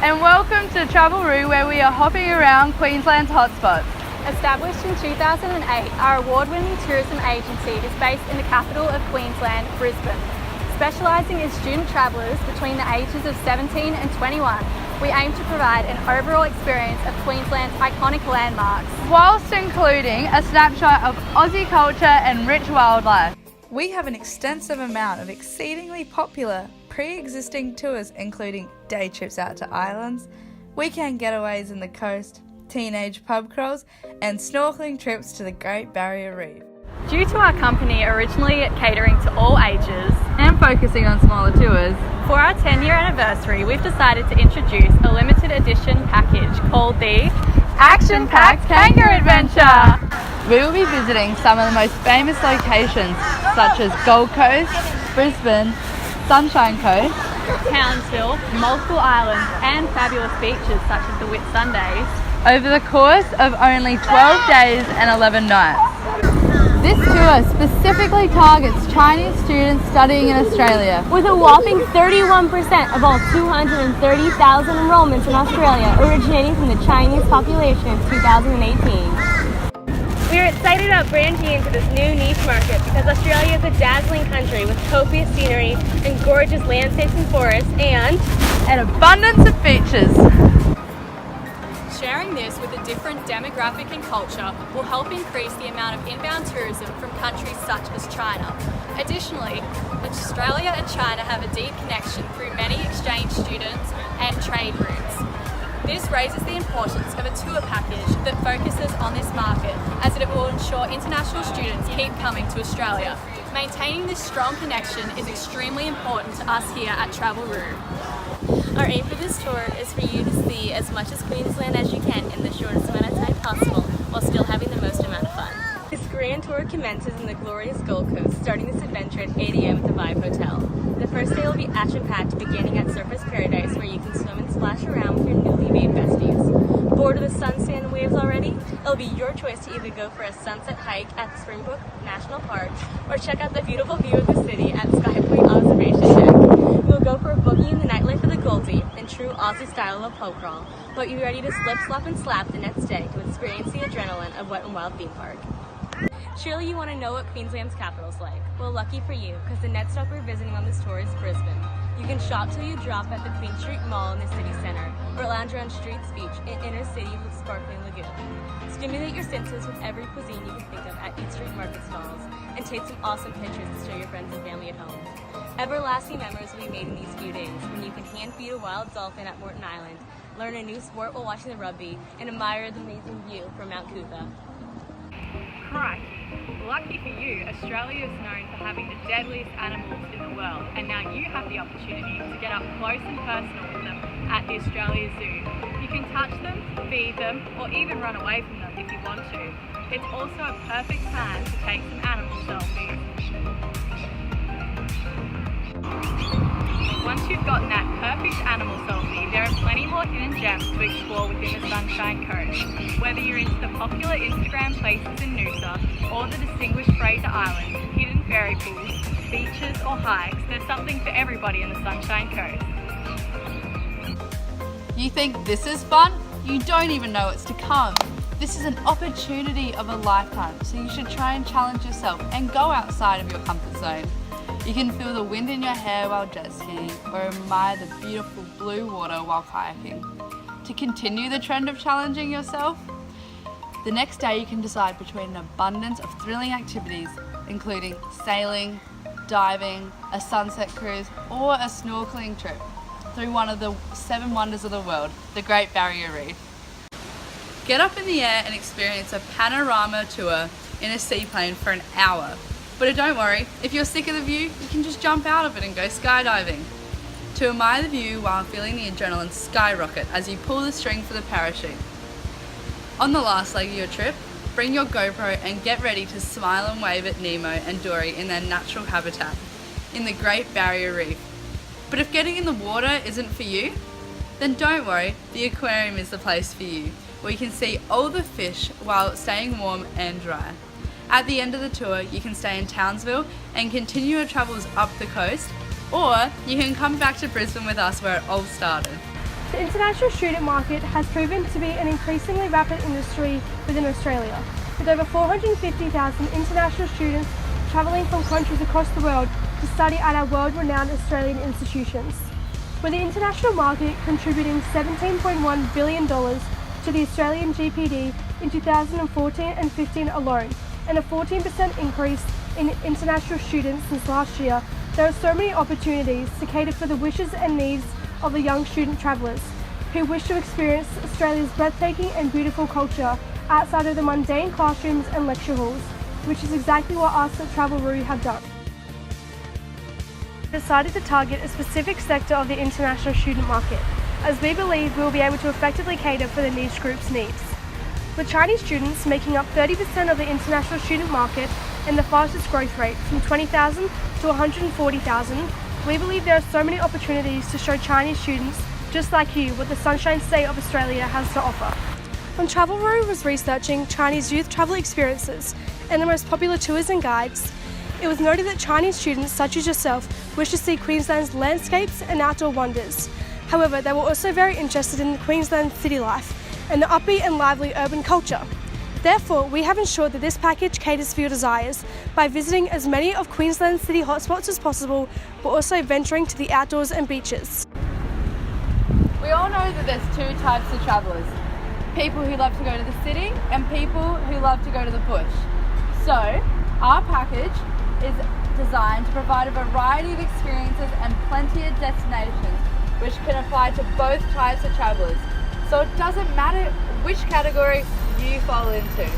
and welcome to Travelroo, where we are hopping around Queensland's hotspots. Established in 2008, our award-winning tourism agency is based in the capital of Queensland, Brisbane. Specialising in student travellers between the ages of 17 and 21, we aim to provide an overall experience of Queensland's iconic landmarks, whilst including a snapshot of Aussie culture and rich wildlife. We have an extensive amount of exceedingly popular pre-existing tours, including day trips out to islands, weekend getaways in the coast, teenage pub crawls, and snorkeling trips to the Great Barrier Reef. Due to our company originally catering to all ages and focusing on smaller tours, for our 10-year anniversary, we've decided to introduce a limited edition package called the Action-Packed Kangaroo Adventure. We will be visiting some of the most famous locations such as Gold Coast, Brisbane, Sunshine Coast, Townsville, multiple islands and fabulous beaches such as the Whitsundays over the course of only 12 days and 11 nights. This tour specifically targets Chinese students studying in Australia, with a whopping 31% of all 230,000 enrollments in Australia originating from the Chinese population in 2018. We are excited about branching into this new niche market because Australia is a dazzling country with copious scenery and gorgeous landscapes and forests and an abundance of beaches. Sharing this with a different demographic and culture will help increase the amount of inbound tourism from countries such as China. Additionally, Australia and China have a deep connection through many exchange students and trade routes. This raises the importance of a tour package that focuses on this market, as it will ensure international students keep coming to Australia. Maintaining this strong connection is extremely important to us here at Travelroo. Our aim for this tour is for you to see as much as Queensland as you can in the shortest amount of time possible, while still having the most amount of fun. This grand tour commences in the glorious Gold Coast, starting this adventure at 8 a.m. at the Vibe Hotel. The first day will be action-packed, beginning at Surface Paradise, where you can swim and splash around with your newly made besties. Bored of the sun, sand, and waves already? It'll be your choice to either go for a sunset hike at Springbrook National Park, or check out the beautiful view of the city at Sky Point Observation Deck. We'll go for a boogie in the nightlife of the Goldie, in true Aussie style of pub crawl, but you're ready to slip, slop, and slap the next day to experience the adrenaline of Wet n Wild theme park. Surely you want to know what Queensland's capital is like. Well, lucky for you, because the next stop we're visiting on this tour is Brisbane. You can shop till you drop at the Queen Street Mall in the city centre, or lounge around Streets Beach in inner city with sparkling lagoon. Stimulate your senses with every cuisine you can think of at Eat Street Market stalls, and take some awesome pictures to show your friends and family at home. Everlasting memories will be made in these few days when you can hand feed a wild dolphin at Morton Island, learn a new sport while watching the rugby, and admire the amazing view from Mount Cootha. Right. Lucky for you, Australia is known for having the deadliest animals in the world, and now you have the opportunity to get up close and personal with them at the Australia Zoo. You can touch them, feed them, or even run away from them if you want to. It's also a perfect time to take some animal selfies. Once you've gotten that perfect animal selfie, there are plenty more hidden gems to explore within the Sunshine Coast. Whether you're into the popular Instagram places in Noosa, or the distinguished Fraser Islands, hidden fairy pools, beaches or hikes, there's something for everybody in the Sunshine Coast. You think this is fun? You don't even know what's to come. This is an opportunity of a lifetime, so you should try and challenge yourself and go outside of your comfort zone. You can feel the wind in your hair while jet skiing, or admire the beautiful blue water while kayaking. To continue the trend of challenging yourself, the next day you can decide between an abundance of thrilling activities, including sailing, diving, a sunset cruise, or a snorkeling trip through one of the 7 wonders of the world, the Great Barrier Reef. Get up in the air and experience a panorama tour in a seaplane for an hour. But don't worry, if you're sick of the view, you can just jump out of it and go skydiving. To admire the view while feeling the adrenaline skyrocket as you pull the string for the parachute. On the last leg of your trip, bring your GoPro and get ready to smile and wave at Nemo and Dory in their natural habitat, in the Great Barrier Reef. But if getting in the water isn't for you, then don't worry, the aquarium is the place for you, where you can see all the fish while staying warm and dry. At the end of the tour, you can stay in Townsville and continue your travels up the coast, or you can come back to Brisbane with us where it all started. The international student market has proven to be an increasingly rapid industry within Australia, with over 450,000 international students travelling from countries across the world to study at our world-renowned Australian institutions. With the international market contributing $17.1 billion to the Australian GPD in 2014 and 15 alone, and a 14% increase in international students since last year, there are so many opportunities to cater for the wishes and needs of the young student travellers who wish to experience Australia's breathtaking and beautiful culture outside of the mundane classrooms and lecture halls, which is exactly what us at Travel.ru have done. We decided to target a specific sector of the international student market, as we believe we will be able to effectively cater for the niche group's needs. With Chinese students making up 30% of the international student market and the fastest growth rate from 20,000 to 140,000, we believe there are so many opportunities to show Chinese students just like you what the Sunshine State of Australia has to offer. When Travel.ru was researching Chinese youth travel experiences and the most popular tours and guides, it was noted that Chinese students such as yourself wish to see Queensland's landscapes and outdoor wonders. However, they were also very interested in Queensland city life and the upbeat and lively urban culture. Therefore, we have ensured that this package caters for your desires by visiting as many of Queensland's city hotspots as possible, but also venturing to the outdoors and beaches. We all know that there's two types of travellers. People who love to go to the city and people who love to go to the bush. So, our package is designed to provide a variety of experiences and plenty of destinations which can apply to both types of travellers. So it doesn't matter which category you fall into.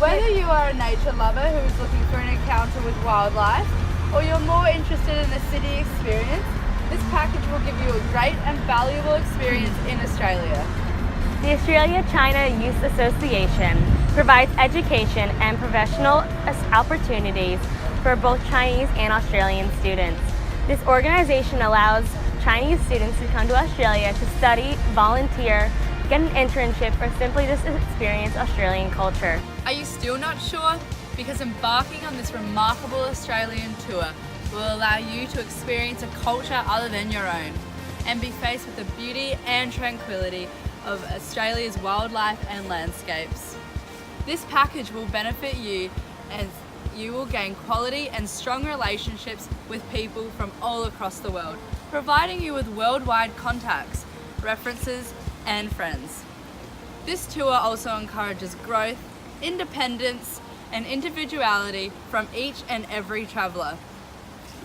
Whether you are a nature lover who is looking for an encounter with wildlife, or you're more interested in the city experience, this package will give you a great and valuable experience in Australia. The Australia-China Youth Association provides education and professional opportunities for both Chinese and Australian students. This organization allows Chinese students to come to Australia to study, volunteer, get an internship, or simply just experience Australian culture. Are you still not sure? Because embarking on this remarkable Australian tour will allow you to experience a culture other than your own and be faced with the beauty and tranquility of Australia's wildlife and landscapes. This package will benefit you as you will gain quality and strong relationships with people from all across the world, providing you with worldwide contacts, references, and friends. This tour also encourages growth, independence, and individuality from each and every traveller.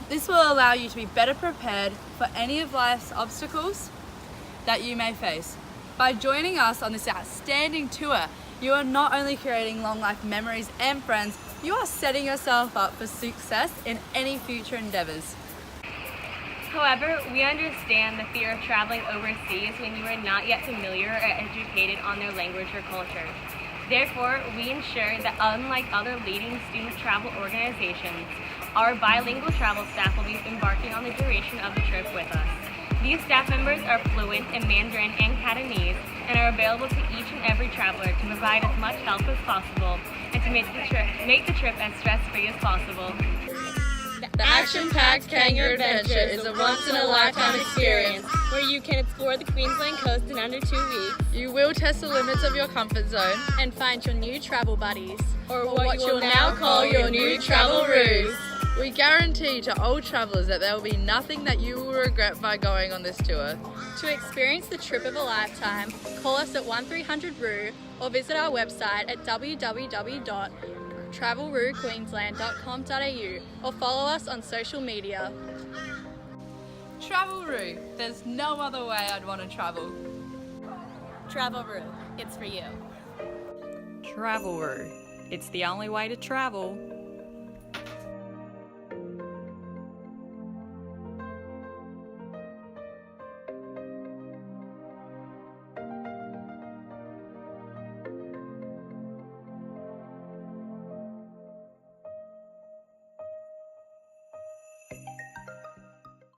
This will allow you to be better prepared for any of life's obstacles that you may face. By joining us on this outstanding tour, you are not only creating long life memories and friends, you are setting yourself up for success in any future endeavours. However, we understand the fear of traveling overseas when you are not yet familiar or educated on their language or culture. Therefore, we ensure that unlike other leading student travel organizations, our bilingual travel staff will be embarking on the duration of the trip with us. These staff members are fluent in Mandarin and Cantonese and are available to each and every traveler to provide as much help as possible and to make the trip as stress-free as possible. The action-packed Kangaroo Adventure is a once-in-a-lifetime experience where you can explore the Queensland coast in under 2 weeks. You will test the limits of your comfort zone And find your new travel buddies, or what you will now call your new Travel.ru. We guarantee to all travellers that there will be nothing that you will regret by going on this tour. To experience the trip of a lifetime, call us at 1300RU or visit our website at www.travelruqueensland.com.au or follow us on social media. Travel.ru, there's no other way I'd want to travel. Travel.ru, it's for you. Travel.ru, it's the only way to travel.